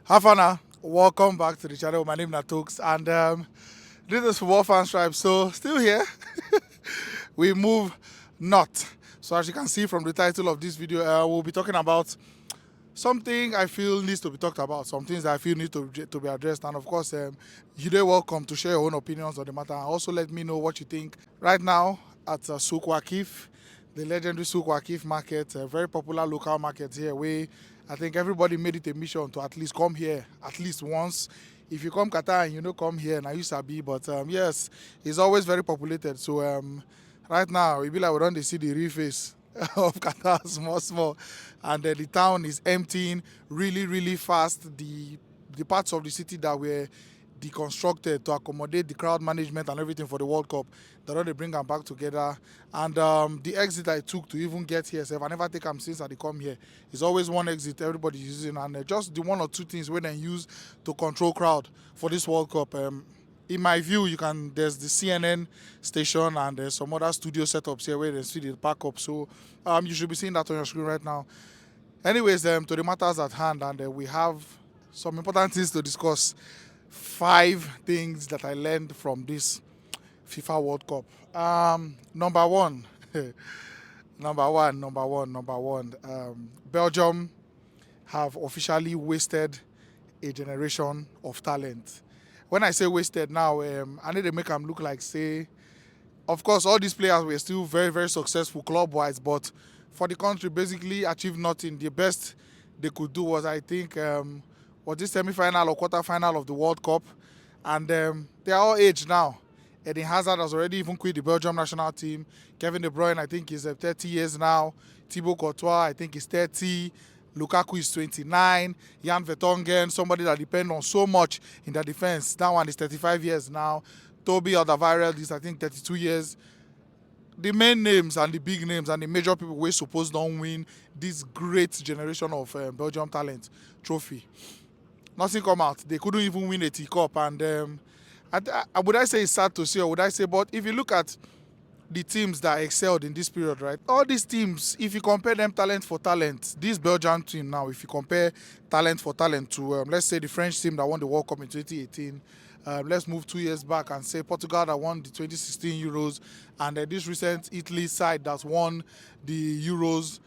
Hafana, welcome back to the channel. My name is Natux, and this is Football Fans Tribe. So, still here, we move not. So, as you can see from the title of this video, we'll be talking about something I feel needs to be talked about, some things that I feel need to be addressed, and of course, you're welcome to share your own opinions on the matter. And also, let me know what you think right now at Souq Waqif, the legendary Souq Waqif market, a very popular local market here. Where I think everybody made it a mission to at least come here at least once. If you come Qatar and you know come here, now you sabi. But yes, it's always very populated. So right now, it be like we don't see the real face of Qatar small, small, and the town is emptying really fast. The parts of the city that were deconstructed to accommodate the crowd management and everything for the World Cup, they bring them back together. And the exit I took to even get here, I never take them since I come here. It's always one exit everybody's using, and just the one or two things we then use to control crowd for this World Cup. In my view, there's the CNN station and there's some other studio setups here where they see the backup. So you should be seeing that on your screen right now. Anyways, to the matters at hand, and we have some important things to discuss. 5 things that I learned from this FIFA World Cup. Number one, number one. Belgium have officially wasted a generation of talent. When I say wasted now, I need to make them look like, say, of course, all these players were still very successful club-wise, but for the country, basically achieved nothing. The best they could do was, I think, was this semi-final or quarter-final of the World Cup, and they are all aged now. Eden Hazard has already even quit the Belgium national team. Kevin De Bruyne, I think, is 30 years now. Thibaut Courtois, I think, is 30. Lukaku is 29. Jan Vertonghen, somebody that depends on so much in the defense. That one is 35 years now. Toby Alderweireld is, I think, 32 years. The main names and the big names and the major people we're supposed don't win this great generation of Belgium talent trophy. Nothing come out. They couldn't even win a teacup. And would I say it's sad to say, or would I say, but if you look at the teams that excelled in this period, right? All these teams, if you compare them talent for talent, this Belgian team now, if you compare talent for talent to, let's say, the French team that won the World Cup in 2018, let's move 2 years back and say Portugal that won the 2016 Euros, and this recent Italy side that won the Euros.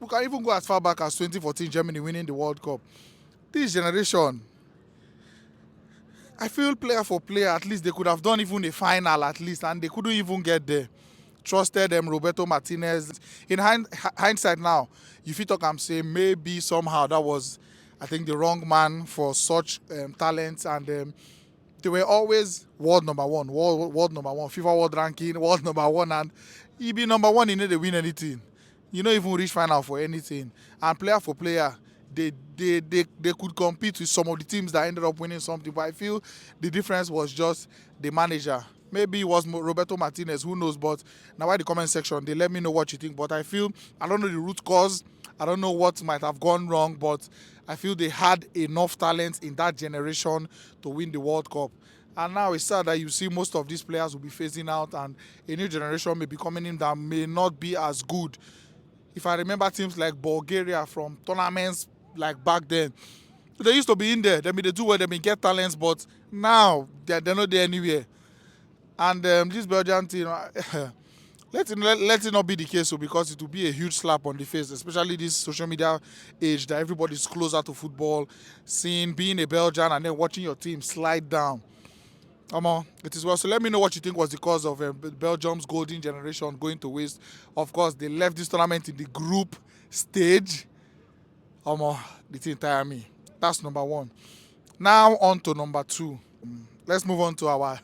We can even go as far back as 2014, Germany winning the World Cup. This generation, I feel player for player, at least they could have done even a final at least, and they couldn't even get there. Trusted them, Roberto Martinez. In hindsight now, if you talk, I'm saying maybe somehow that was, I think, the wrong man for such talents, and they were always world number one, world number one, FIFA world ranking, world number one, and he be number one, you know they win anything. You don't even reach final for anything. And player for player, they could compete with some of the teams that ended up winning something. But I feel the difference was just the manager. Maybe it was Roberto Martinez, who knows, but now in the comment section, they let me know what you think. But I feel, I don't know the root cause, I don't know what might have gone wrong, but I feel they had enough talent in that generation to win the World Cup. And now it's sad that you see most of these players will be phasing out, and a new generation may be coming in that may not be as good. If I remember teams like Bulgaria from tournaments like back then, they used to be in there. They may do well, they may get talents, but now they're not there anywhere. And this Belgian team, let it not be the case, so because it will be a huge slap on the face, especially this social media age that everybody's closer to football, being a Belgian and then watching your team slide down. It is well. So let me know what you think was the cause of Belgium's golden generation going to waste. Of course, they left this tournament in the group stage. The thing tire me. That's number one. Now on to number two. Let's move on to our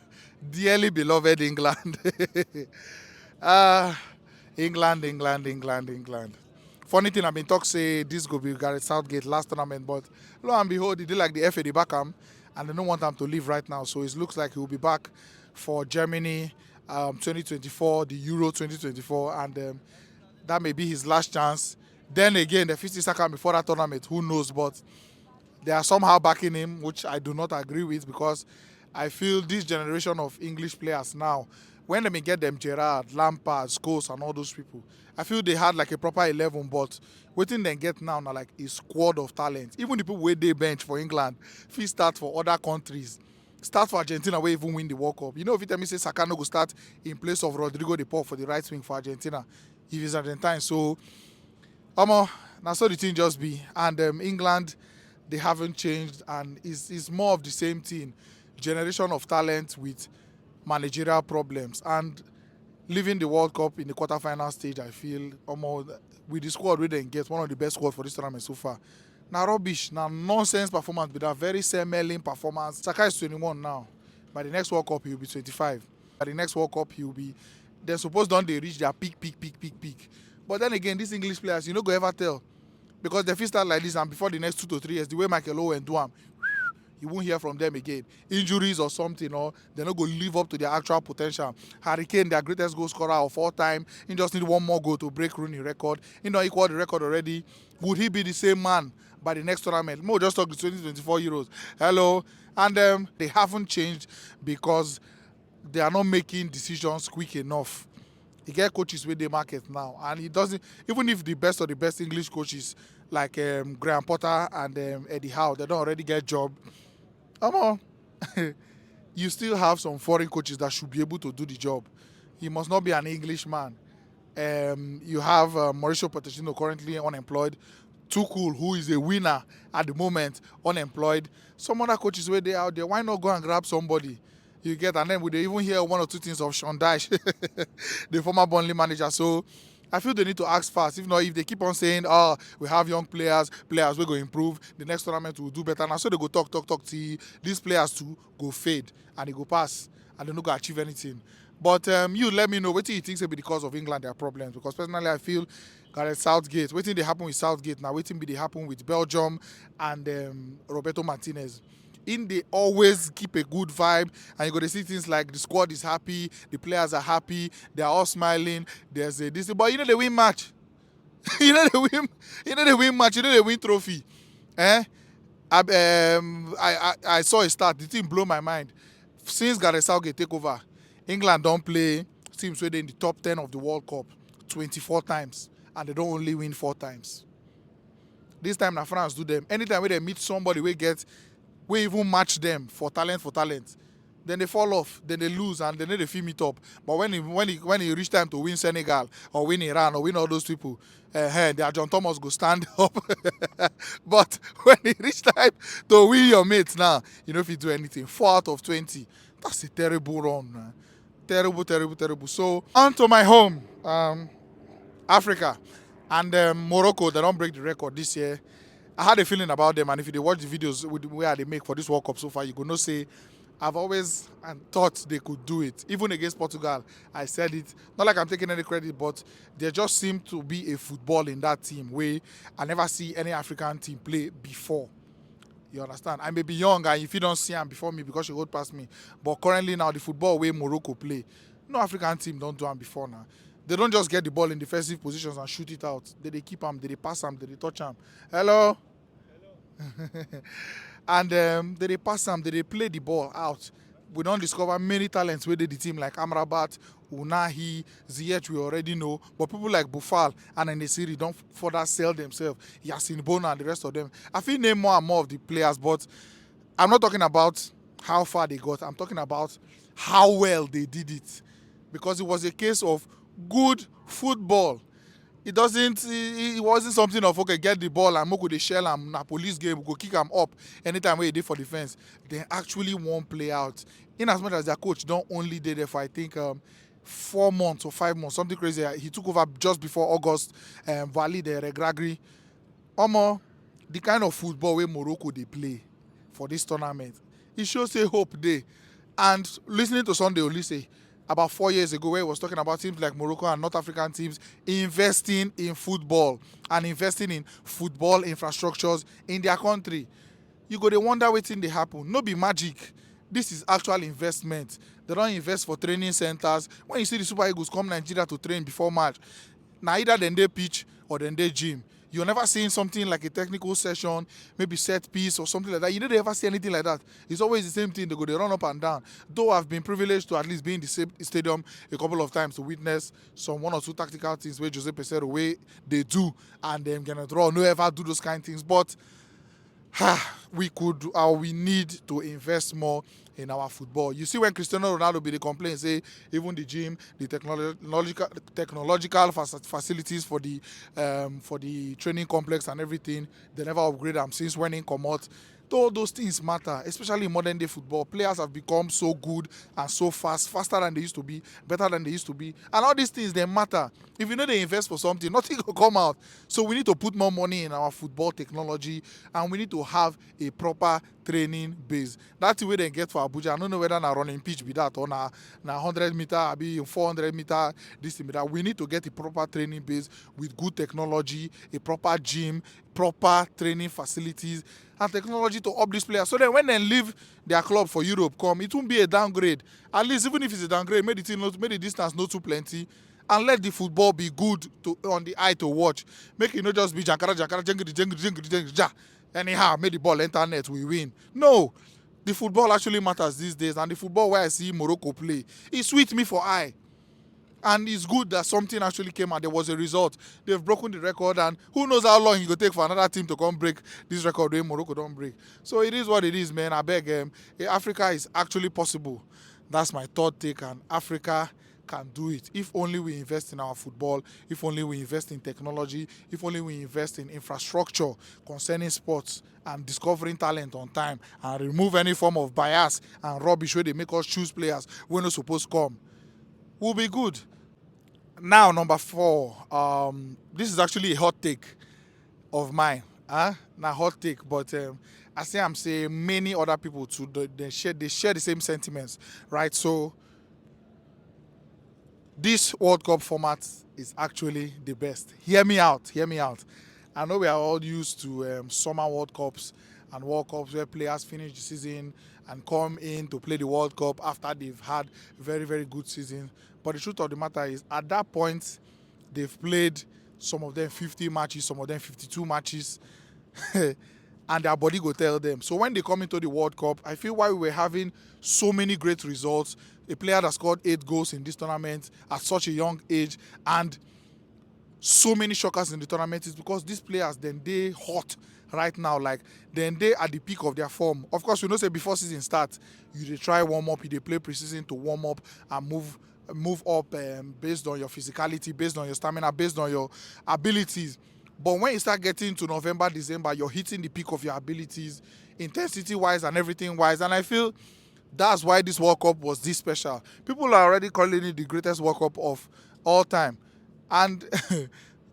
dearly beloved England. England. Funny thing, I've been talking say this go be Gareth Southgate last tournament, but lo and behold, he did like the FA, they back him, and they don't want him to leave right now. So it looks like he will be back for Germany 2024, the Euro 2024, and that may be his last chance. Then again, the 50 Saka before that tournament, who knows? But they are somehow backing him, which I do not agree with, because I feel this generation of English players now, when they may get them Gerrard, Lampard, Scholes, and all those people, I feel they had like a proper 11, but waiting they get now like a squad of talent. Even the people where they bench for England, if you start for other countries, start for Argentina where even win the World Cup. You know, if you tell me say Saka no go start in place of Rodrigo de Paul for the right wing for Argentina, if he's Argentine. So, now so the thing just be. And England, they haven't changed, and it's more of the same thing. Generation of talent with managerial problems, and leaving the World Cup in the quarterfinal stage, I feel almost with the squad we didn't get one of the best squads for this tournament so far. Now rubbish, now nonsense performance, with a very semelling performance. Saka is 21 now. By the next World Cup, he'll be 25. By the next World Cup, he'll be. They're supposed don't they reach their peak. But then again, these English players, you know, go ever tell, because they feel start like this, and before the next 2 to 3 years, the way Michael Owen do them, you won't hear from them again. Injuries or something, or they're not going to live up to their actual potential. Harry Kane, their greatest goal scorer of all time, he just need one more goal to break Rooney record. He not equal the record already. Would he be the same man by the next tournament? Mo just talk to 2024 Euros. Hello. And they haven't changed because they are not making decisions quick enough. You get coaches with the market now, and it doesn't. Even if the best of the best English coaches like Graham Potter and Eddie Howe, they don't already get job. Come on, you still have some foreign coaches that should be able to do the job. He must not be an Englishman. You have Mauricio Pochettino currently unemployed. Tuchel, who is a winner at the moment, unemployed. Some other coaches where they out there, why not go and grab somebody? You get, and then we even hear 1 or 2 things of Sean Dyche, the former Burnley manager. So I feel they need to act fast. If not, if they keep on saying, "Oh, we have young players we're going to improve, the next tournament will do better." Now, so they go talk till these players too go fade and they go pass and they don't go achieve anything. But you let me know what you think will be the cause of England their problems, because personally I feel Gareth Southgate, waiting they happen with Southgate now, waiting be they happen with Belgium and Roberto Martinez. They always keep a good vibe, and you got to see things like the squad is happy, the players are happy, they are all smiling. There's a this, but they win match. They win match. They win trophy. I saw a start. The team blew my mind. Since Gareth Southgate take over, England don't play teams where they in the top 10 of the World Cup 24 times, and they don't only win 4 times. This time, na France do them. Anytime where they meet somebody, we even match them for talent, then they fall off, then they lose, and then they feel meet up. But when it reach time to win Senegal or win Iran or win all those people, their John Thomas go stand up. But when it reach time to win your mates now, you know if you do anything, 4 out of 20, that's a terrible run, man. Terrible. So on to my home, Africa, and Morocco. They don't break the record this year. I had a feeling about them, and if you watch the videos where they make for this World Cup so far, you could not say I've always thought they could do it. Even against Portugal, I said it. Not like I'm taking any credit, but there just seemed to be a football in that team where I never see any African team play before. You understand? I may be young, and if you don't see them before me because you hold past me, but currently now the football way Morocco play, no African team don't do them before now. They don't just get the ball in defensive positions and shoot it out. They keep them, they pass them, they touch them. Hello? And they pass them, they play the ball out. We don't discover many talents within the team like Amrabat, Unahi, Ziyech, we already know. But people like Boufal and Enesiri don't further sell themselves. Yasin Bona and the rest of them. I feel name more and more of the players, but I'm not talking about how far they got. I'm talking about how well they did it. Because it was a case of good football. It wasn't something of, okay, get the ball and Moko the shell and a police game, go kick them up anytime where they did for defense. They actually won't play out. In as much as their coach don't only did there for, I think, 4 months or 5 months, something crazy. He took over just before August, Valley, the Regragri. The kind of football where Morocco they play for this tournament, it shows a hope there. And listening to Sunday Olise, about 4 years ago, where he was talking about teams like Morocco and North African teams investing in football and investing in football infrastructures in their country. You go to wonder what thing they happen. No be magic. This is actual investment. They don't invest for training centers. When you see the Super Eagles come Nigeria to train before match, now either then they pitch or then they gym. You're never seeing something like a technical session, maybe set piece or something like that. You don't ever see anything like that. It's always the same thing. They run up and down. Though I've been privileged to at least be in the same stadium a couple of times to witness some one or two tactical things where Jose Peseiro way they do, and them gonna draw. No ever do those kind of things, but we need to invest more in our football. You see, when Cristiano Ronaldo be the complaint, say even the gym, the technological facilities for the training complex and everything, they never upgrade them since when he come out. All those things matter, especially in modern day football. Players have become so good and so fast, faster than they used to be, better than they used to be. And all these things, they matter. If you know they invest for something, nothing will come out. So we need to put more money in our football technology, and we need to have a proper training base. That's the way they get for Abuja. I don't know whether na running pitch be that or na 100 meter, be 400 meter, this thing be that. We need to get a proper training base with good technology, a proper gym, proper training facilities, and technology to up these players. So then when they leave their club for Europe, it won't be a downgrade. At least even if it's a downgrade, make the distance not too plenty, and let the football be good on the eye to watch. Make it not just be jankara, jengri, anyhow, make the ball enter net, we win. No, the football actually matters these days, and the football where I see Morocco play, it sweet me for eye. And it's good that something actually came and there was a result. They've broken the record, and who knows how long it will take for another team to come break this record when Morocco don't break. So it is what it is, man. I beg, Africa is actually possible. That's my third take, and Africa can do it. If only we invest in our football, if only we invest in technology, if only we invest in infrastructure concerning sports and discovering talent on time, and remove any form of bias and rubbish where they make us choose players we're not supposed to come. Will be good. Now, number 4. This is actually a hot take of mine. Not hot take, but I say I'm saying many other people too. They share the same sentiments, right? So this World Cup format is actually the best. Hear me out. I know we are all used to summer World Cups and World Cups where players finish the season and come in to play the World Cup after they've had a very, very good season. But the truth of the matter is, at that point, they've played some of them 50 matches, some of them 52 matches, and their body go tell them. So when they come into the World Cup, I feel why we were having so many great results, a player that scored 8 goals in this tournament at such a young age, and so many shockers in the tournament, is because these players, then they hot right now, like then they at the peak of their form. Of course, we know say before season starts, you try warm up, you play preseason to warm up and move up based on your physicality, based on your stamina, based on your abilities. But when you start getting to November, December, you're hitting the peak of your abilities, intensity-wise and everything-wise. And I feel that's why this World Cup was this special. People are already calling it the greatest World Cup of all time. And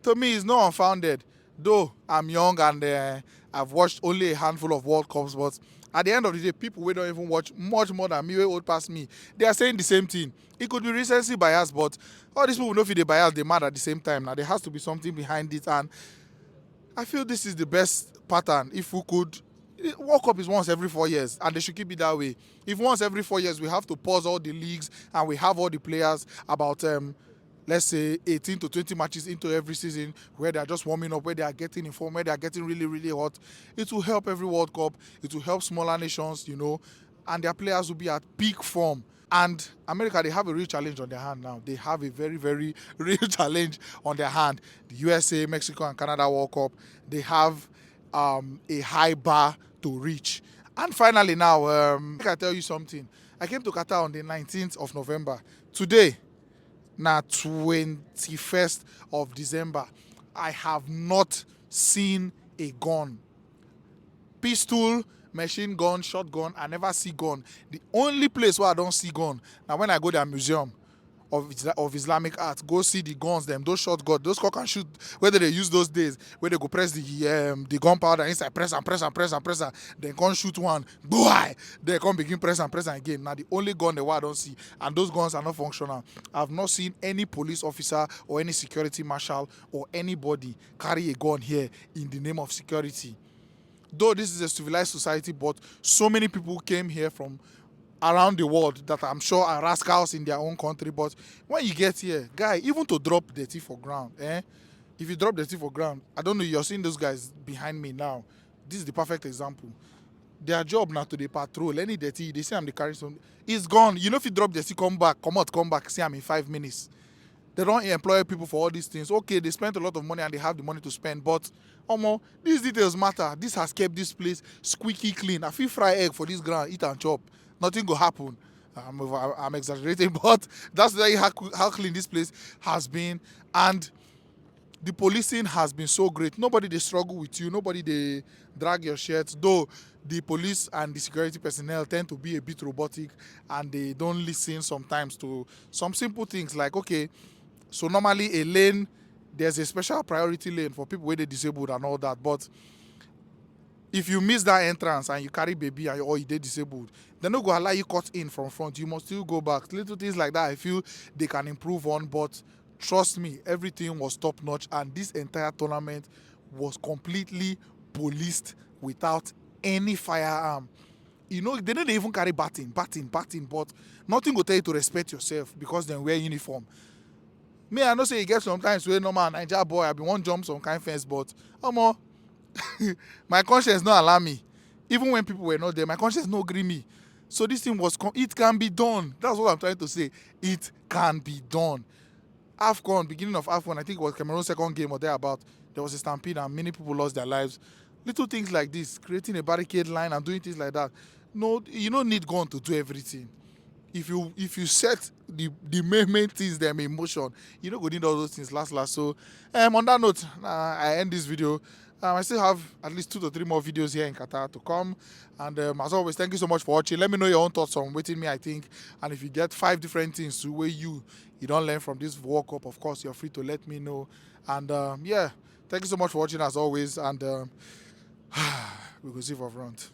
to me, it's not unfounded. Though I'm young and I've watched only a handful of World Cups, but at the end of the day, people who don't even watch much more than me, way old past me, they are saying the same thing. It could be recency bias, but all these people know if they bias, they mad at the same time. Now there has to be something behind it, and I feel this is the best pattern. If we could, World Cup is once every 4 years, and they should keep it that way. If once every 4 years we have to pause all the leagues and we have all the players about let's say 18 to 20 matches into every season where they are just warming up, where they are getting informed, where they are getting really, really hot, it will help every World Cup. It will help smaller nations, and their players will be at peak form. And America, they have a real challenge on their hand now. They have a very, very real challenge on their hand. The USA, Mexico, and Canada World Cup, they have a high bar to reach. And finally now, I can tell you something. I came to Qatar on the 19th of November. Today, now 21st of December, I have not seen a gun. Pistol, machine gun, shotgun, I never see gun. The only place where I don't see gun, now when I go to a museum of Islamic art, go see the guns, those shotguns, those cock and shoot, whether they use those days, where they go press the gunpowder inside, press and then come shoot one, boy, they come begin press and again. Now the only gun I don't see, and those guns are not functional. I've not seen any police officer or any security marshal or anybody carry a gun here in the name of security. Though this is a civilized society, but so many people came here from around the world that I'm sure are rascals in their own country. But when you get here, guy, even to drop dirty for ground, If you drop dirty for ground, I don't know, you're seeing those guys behind me now. This is the perfect example. Their job now to the patrol. Any dirty, they say I'm the carry some. It's gone. You know, if you drop dirty, come back, come back, say I'm in 5 minutes. They don't employ people for all these things. Okay, they spent a lot of money and they have the money to spend, but these details matter. This has kept this place squeaky clean. I feel fry egg for this ground, eat and chop. Nothing will happen. I'm exaggerating, but that's how clean this place has been. And the policing has been so great. Nobody they struggle with you. Nobody they drag your shirt. Though the police and the security personnel tend to be a bit robotic and they don't listen sometimes to some simple things like, okay, so normally a lane, there's a special priority lane for people where they disabled and all that. But if you miss that entrance and you carry baby or you disabled, they're not going to allow you cut in from front. You must still go back. Little things like that I feel they can improve on, but trust me, everything was top notch and this entire tournament was completely policed without any firearm. You know, they didn't even carry batting, but nothing will tell you to respect yourself because they wear uniform. Me, I know say you get sometimes where normal Niger boy, I be one jump some kind fence, but my conscience no allow me. Even when people were not there, my conscience no agree me. So this thing it can be done. That's what I'm trying to say. It can be done. AFCON, beginning of AFCON, I think it was Cameroon's second game or thereabout, there was a stampede and many people lost their lives. Little things like this, creating a barricade line and doing things like that. No, you don't need gun to do everything. If you set the main things them in motion, you don't go need all those things last. So on that note, I end this video. I still have at least 2 to 3 more videos here in Qatar to come. And as always, thank you so much for watching. Let me know your own thoughts on waiting me, I think. And if you get 5 different things to where you don't learn from this World Cup, of course, you're free to let me know. And yeah, thank you so much for watching as always. And we will see for front.